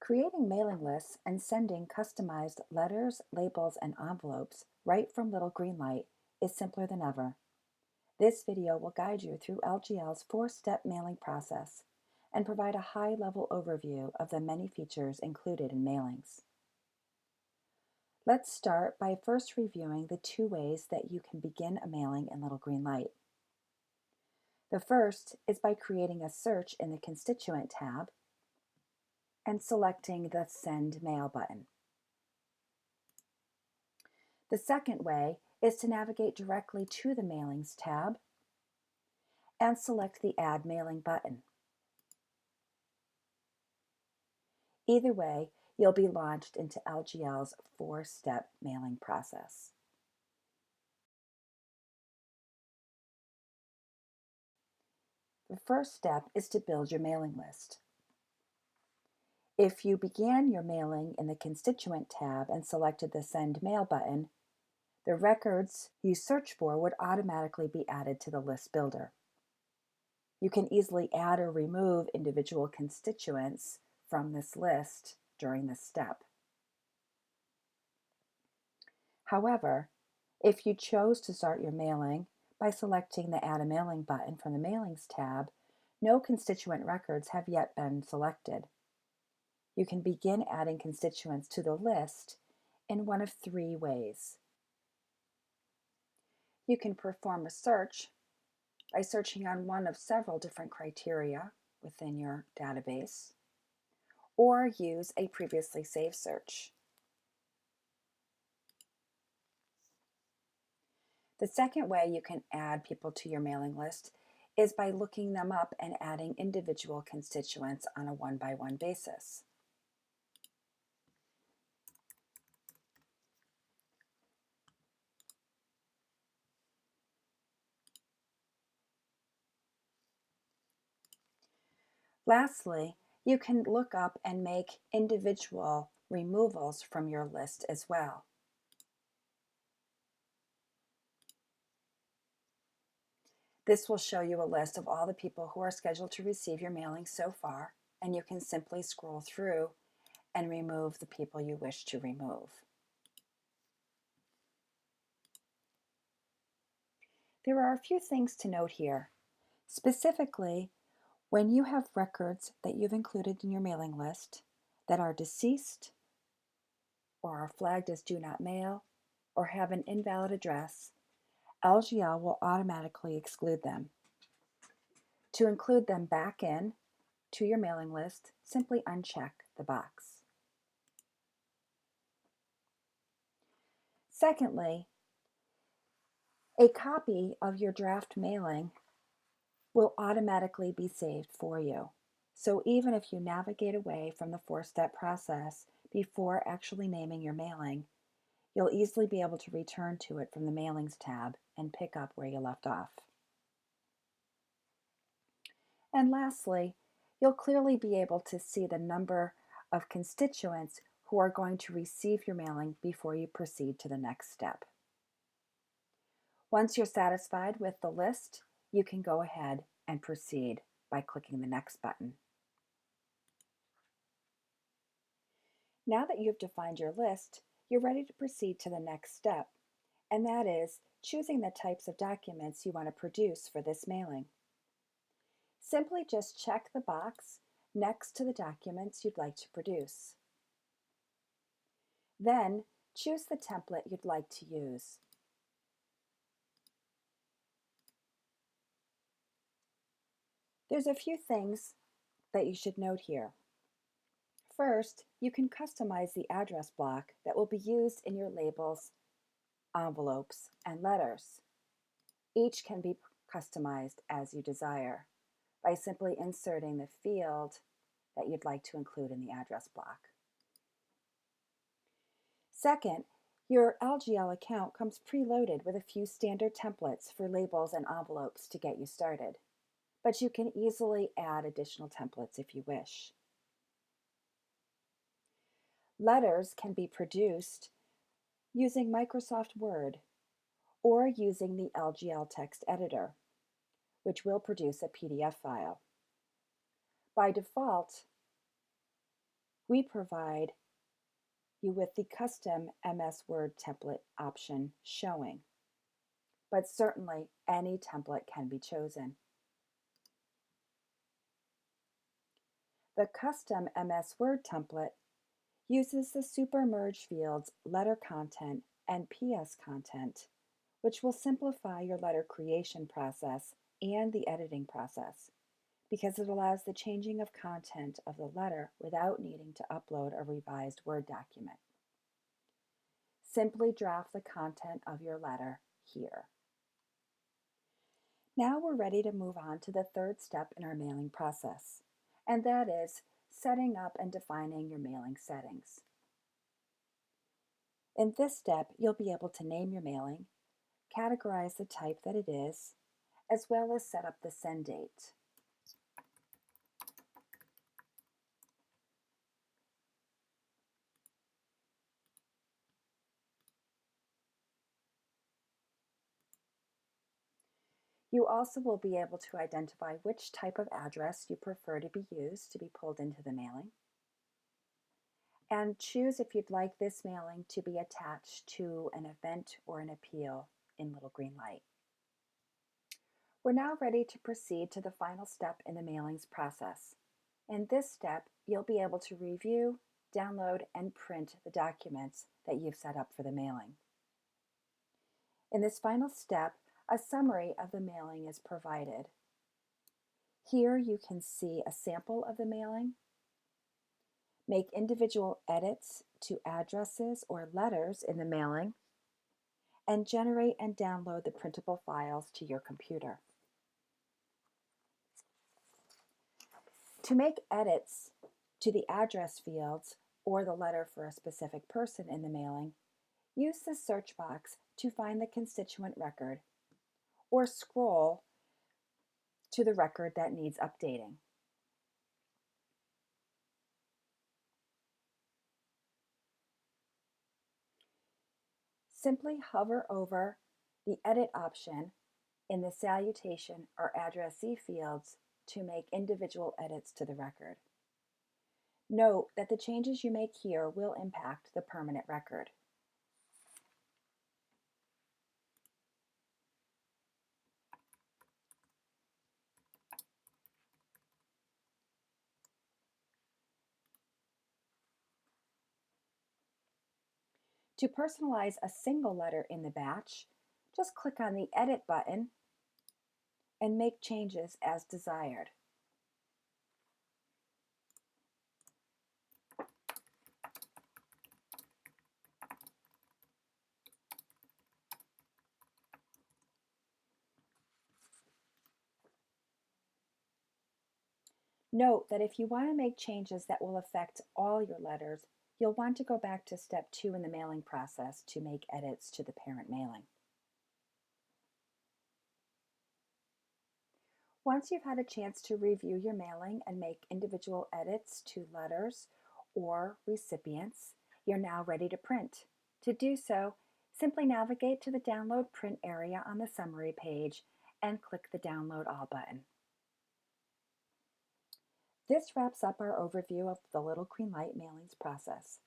Creating mailing lists and sending customized letters, labels, and envelopes right from Little Green Light is simpler than ever. This video will guide you through LGL's four-step mailing process and provide a high-level overview of the many features included in mailings. Let's start by first reviewing the two ways that you can begin a mailing in Little Green Light. The first is by creating a search in the Constituent tab and selecting the Send Mail button. The second way is to navigate directly to the Mailings tab and select the Add Mailing button. Either way, you'll be launched into LGL's four-step mailing process. The first step is to build your mailing list. If you began your mailing in the Constituent tab and selected the Send Mail button, the records you search for would automatically be added to the list builder. You can easily add or remove individual constituents from this list during this step. However, if you chose to start your mailing by selecting the Add a Mailing button from the Mailings tab, no constituent records have yet been selected. You can begin adding constituents to the list in one of three ways. You can perform a search by searching on one of several different criteria within your database, or use a previously saved search. The second way you can add people to your mailing list is by looking them up and adding individual constituents on a one-by-one basis. Lastly, you can look up and make individual removals from your list as well. This will show you a list of all the people who are scheduled to receive your mailing so far, and you can simply scroll through and remove the people you wish to remove. There are a few things to note here. Specifically, when you have records that you've included in your mailing list that are deceased or are flagged as do not mail or have an invalid address, LGL will automatically exclude them. To include them back in to your mailing list, simply uncheck the box. Secondly, a copy of your draft mailing will automatically be saved for you. So even if you navigate away from the four-step process before actually naming your mailing, you'll easily be able to return to it from the Mailings tab and pick up where you left off. And lastly, you'll clearly be able to see the number of constituents who are going to receive your mailing before you proceed to the next step. Once you're satisfied with the list, you can go ahead and proceed by clicking the Next button. Now that you've defined your list, you're ready to proceed to the next step, and that is choosing the types of documents you want to produce for this mailing. Simply just check the box next to the documents you'd like to produce. Then choose the template you'd like to use. There's a few things that you should note here. First, you can customize the address block that will be used in your labels, envelopes, and letters. Each can be customized as you desire by simply inserting the field that you'd like to include in the address block. Second, your LGL account comes preloaded with a few standard templates for labels and envelopes to get you started, but you can easily add additional templates if you wish. Letters can be produced using Microsoft Word or using the LGL text editor, which will produce a PDF file. By default, we provide you with the custom MS Word template option showing, but certainly any template can be chosen. The custom MS Word template uses the supermerge fields letter content and PS content, which will simplify your letter creation process and the editing process because it allows the changing of content of the letter without needing to upload a revised Word document. Simply draft the content of your letter here. Now we're ready to move on to the third step in our mailing process, and that is setting up and defining your mailing settings. In this step, you'll be able to name your mailing, categorize the type that it is, as well as set up the send date. You also will be able to identify which type of address you prefer to be used to be pulled into the mailing, and choose if you'd like this mailing to be attached to an event or an appeal in little green light. We're now ready to proceed to the final step in the mailings process. In this step, you'll be able to review, download, and print the documents that you've set up for the mailing. In this final step, a summary of the mailing is provided. Here you can see a sample of the mailing, make individual edits to addresses or letters in the mailing, and generate and download the printable files to your computer. To make edits to the address fields or the letter for a specific person in the mailing, use the search box to find the constituent record or scroll to the record that needs updating. Simply hover over the edit option in the salutation or addressee fields to make individual edits to the record. Note that the changes you make here will impact the permanent record. To personalize a single letter in the batch, just click on the Edit button and make changes as desired. Note that if you want to make changes that will affect all your letters, you'll want to go back to step 2 in the mailing process to make edits to the parent mailing. Once you've had a chance to review your mailing and make individual edits to letters or recipients, you're now ready to print. To do so, simply navigate to the Download Print area on the summary page and click the Download All button. This wraps up our overview of the Little Green Light mailings process.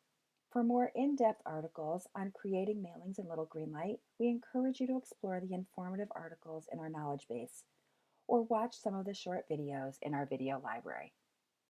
For more in-depth articles on creating mailings in Little Green Light, we encourage you to explore the informative articles in our knowledge base or watch some of the short videos in our video library.